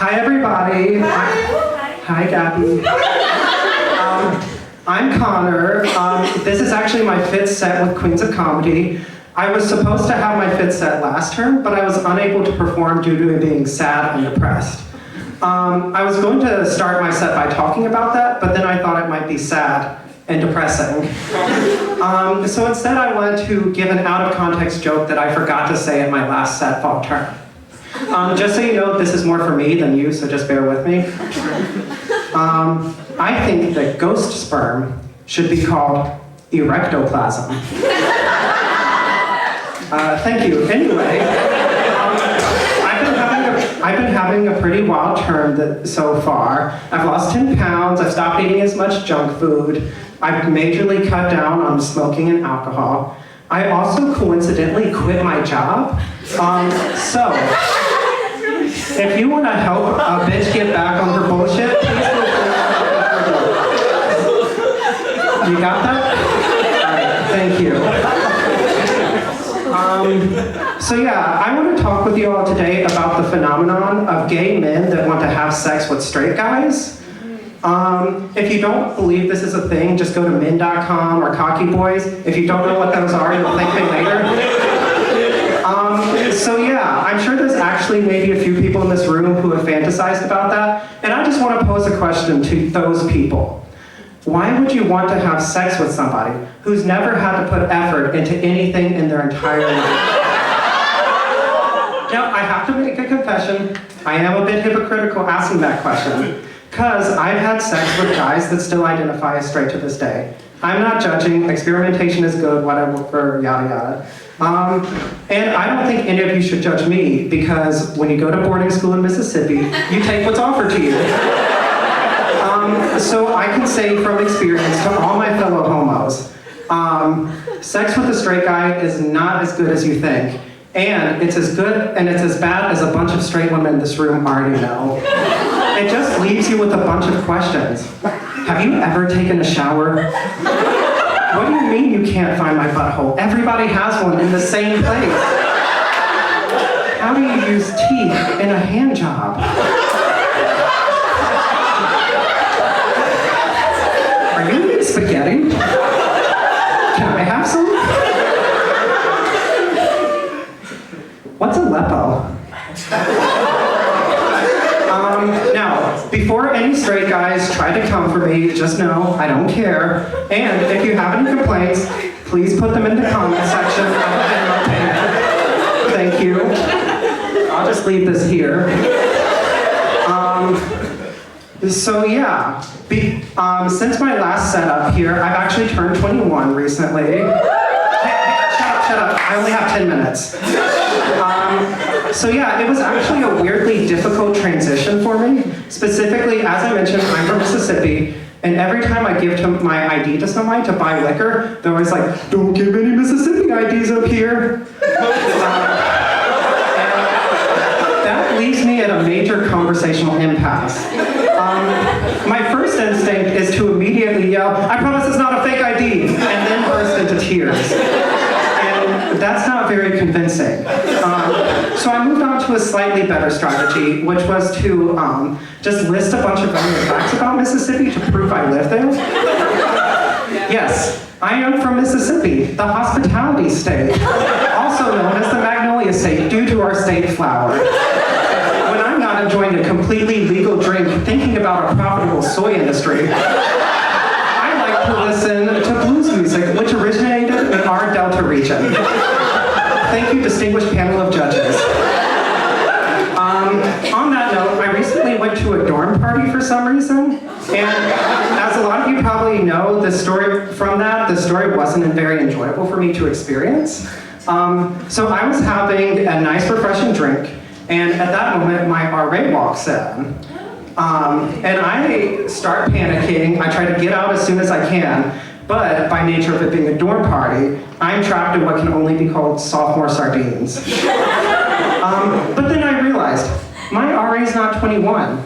Hi, everybody. Hi, Gabby. I'm Connor. This is actually my 5th set with Queens of Comedy. I was supposed to have my 5th set last term, but I was unable to perform due to being sad and depressed. I was going to start my set by talking about that, but then I thought it might be sad and depressing. So instead I wanted to give an out-of-context joke that I forgot to say at my last set fall term. Just so you know, this is more for me than you, so just bear with me. I think that ghost sperm should be called erectoplasm. Thank you. Anyway, I've been having a pretty wild term so far. I've lost 10 pounds, I've stopped eating as much junk food, I've majorly cut down on smoking and alcohol. I also coincidentally quit my job. So, if you want to help a bitch get back on her bullshit, please go. You got that? Alright, thank you. So yeah, I want to talk with you all today about the phenomenon of gay men that want to have sex with straight guys. If you don't believe this is a thing, just go to men.com or Cocky Boys. If you don't know what those are, you'll thank me later. So yeah, I'm sure there's actually maybe a few people in this room who have fantasized about that, and I just want to pose a question to those people. Why would you want to have sex with somebody who's never had to put effort into anything in their entire life? Now, I have to make a confession. I am a bit hypocritical asking that question, because I've had sex with guys that still identify as straight to this day. I'm not judging, experimentation is good, whatever, yada yada. And I don't think any of you should judge me, because when you go to boarding school in Mississippi, you take what's offered to you. So I can say from experience to all my fellow homos, sex with a straight guy is not as good as you think. And it's as good and it's as bad as a bunch of straight women in this room already know. It just leaves you with a bunch of questions. Have you ever taken a shower? What do you mean you can't find my butthole? Everybody has one in the same place. How do you use teeth in a hand job? Are you eating spaghetti? Can I have some? What's Aleppo? Now, before any straight guys try to come for me, just know I don't care. And if you have any complaints, please put them in the comment section. Thank you. I'll just leave this here. So yeah, since my last setup here, I've actually turned 21 recently. Hey, shut up, I only have 10 minutes. So yeah, it was actually a weirdly difficult transition for me. Specifically, as I mentioned, I'm from Mississippi, and every time I give my ID to somebody to buy liquor, they're always like, don't give any Mississippi IDs up here. That leaves me at a major conversational impasse. My first instinct is to immediately yell, I promise it's not a fake ID, and then burst into tears. And that's not very convincing. So I moved on to a slightly better strategy, which was to just list a bunch of random facts about Mississippi to prove I live there. Yes, I am from Mississippi, the hospitality state, also known as the Magnolia State due to our state flower. Enjoying a completely legal drink, thinking about a profitable soy industry, I like to listen to blues music, which originated in our Delta region. Thank you, distinguished panel of judges. On that note, I recently went to a dorm party for some reason, and as a lot of you probably know, the story wasn't very enjoyable for me to experience. So I was having a nice, refreshing drink, and at that moment, my RA walks in. And I start panicking. I try to get out as soon as I can, but by nature of it being a dorm party, I'm trapped in what can only be called sophomore sardines. But then I realized, my RA's not 21,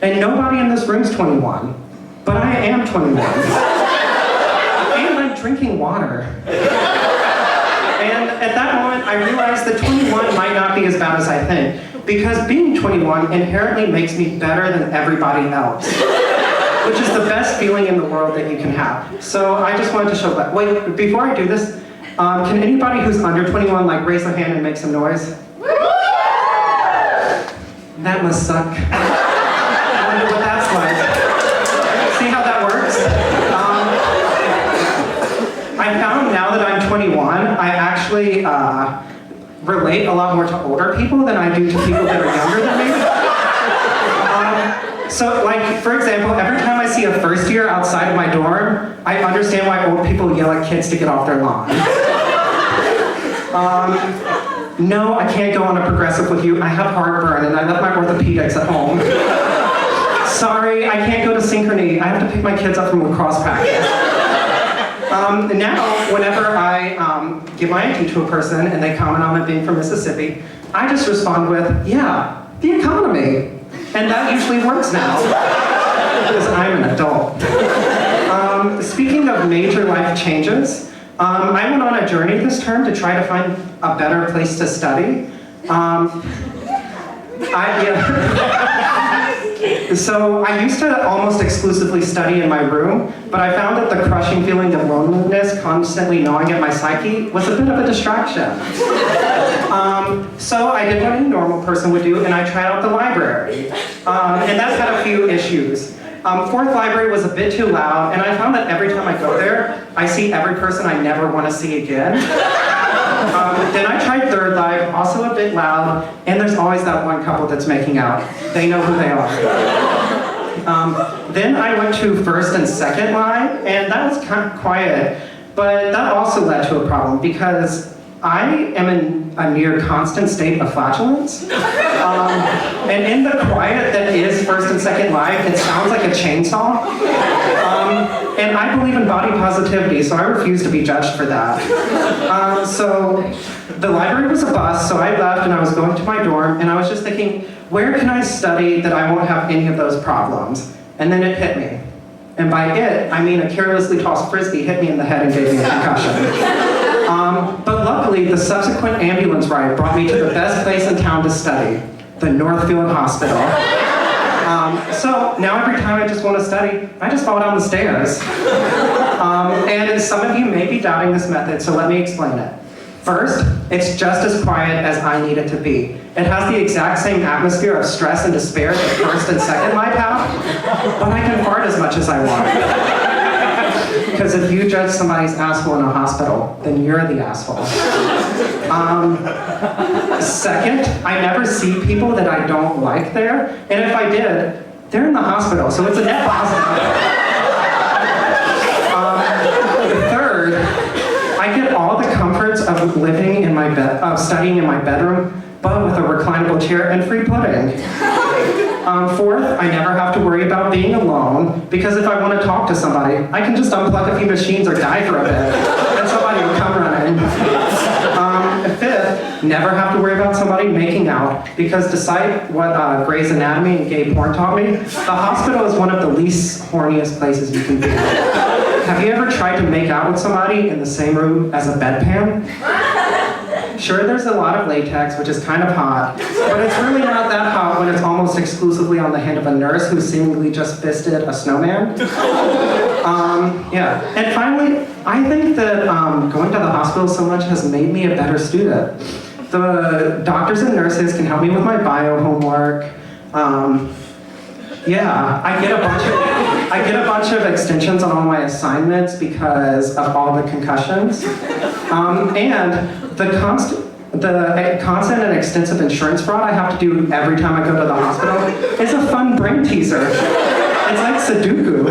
and nobody in this room's 21, but I am 21. And I'm drinking water. And at that moment, I realized that 21 might not be as bad as I think. because being 21 inherently makes me better than everybody else, which is the best feeling in the world that you can have. So I just wanted to show that. Wait, before I do this, can anybody who's under 21 like raise their hand and make some noise? That must suck. I wonder what that's like. See how that works? I found now that I'm 21, I actually relate a lot more to older people than I do to people that are younger than me. So like, for example, every time I see a first year outside of my dorm, I understand why old people yell at kids to get off their lawn. No, I can't go on a progressive with you. I have heartburn and I left my orthopedics at home. Sorry, I can't go to Synchrony. I have to pick my kids up from lacrosse practice. Now, whenever I give my ID to a person and they comment on them being from Mississippi, I just respond with, yeah, the economy. And that usually works now, because I'm an adult. Speaking of major life changes, I went on a journey this term to try to find a better place to study. So I used to almost exclusively study in my room, but I found that the crushing feeling of loneliness constantly gnawing at my psyche was a bit of a distraction. So I did what any normal person would do, and I tried out the library. And that's had a few issues. Fourth library was a bit too loud, and I found that every time I go there, I see every person I never want to see again. Then I tried third live, also a bit loud, and there's always that one couple that's making out. They know who they are. Then I went to first and second live, and that was kind of quiet, but that also led to a problem because I am in a near constant state of flatulence. And in the quiet that is first and second live, it sounds like a chainsaw. And I believe in body positivity, so I refuse to be judged for that. So the library was a bust, so I left and I was going to my dorm, and I was just thinking, where can I study that I won't have any of those problems? And then it hit me. And by it, I mean a carelessly tossed frisbee hit me in the head and gave me a concussion. But luckily, the subsequent ambulance ride brought me to the best place in town to study, the Northfield Hospital. So now every time I just want to study, I just fall down the stairs. And some of you may be doubting this method, so let me explain it. First, it's just as quiet as I need it to be. It has the exact same atmosphere of stress and despair that first and second live have, but I can fart as much as I want. Because if you judge somebody's asshole in a hospital, then you're the asshole. Second, I never see people that I don't like there, and if I did, they're in the hospital, so it's a net positive. Third, I get all the comforts of living in my bed, of studying in my bedroom, but with a reclinable chair and free pudding. Fourth, I never have to worry about being alone, because if I want to talk to somebody, I can just unplug a few machines or die for a bit, and somebody will come running. Fifth, never have to worry about somebody making out, because despite what Grey's Anatomy and gay porn taught me, the hospital is one of the least horniest places you can be. Have you ever tried to make out with somebody in the same room as a bedpan? Sure, there's a lot of latex, which is kind of hot, but it's really not that hot when it's almost exclusively on the hand of a nurse who seemingly just fisted a snowman. Yeah, and finally, I think that going to the hospital so much has made me a better student. The doctors and nurses can help me with my bio homework. Yeah, I get a bunch of extensions on all my assignments because of all the concussions. And the constant and extensive insurance fraud I have to do every time I go to the hospital is a fun brain teaser. It's like Sudoku.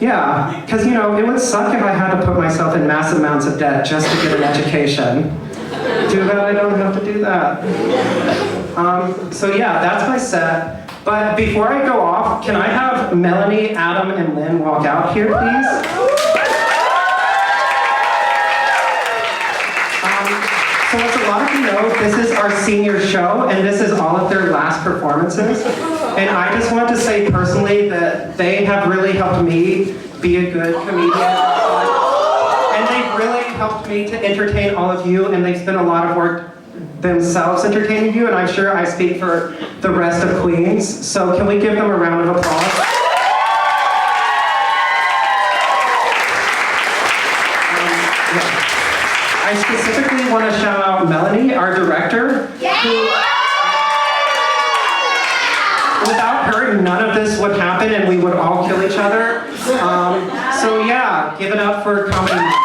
Yeah, because it would suck if I had to put myself in massive amounts of debt just to get an education. Too bad I don't have to do that. So yeah, that's my set. But before I go off, can I have Melanie, Adam, and Lynn walk out here, please? So as a lot of you know, this is our senior show, and this is all of their last performances. And I just want to say personally that they have really helped me be a good comedian. And they've really helped me to entertain all of you, and they've spent a lot of themselves entertaining you, and I'm sure I speak for the rest of Queens. So can we give them a round of applause? I specifically want to shout out Melanie, our director, who, without her, none of this would happen and we would all kill each other. So yeah, give it up for comedy.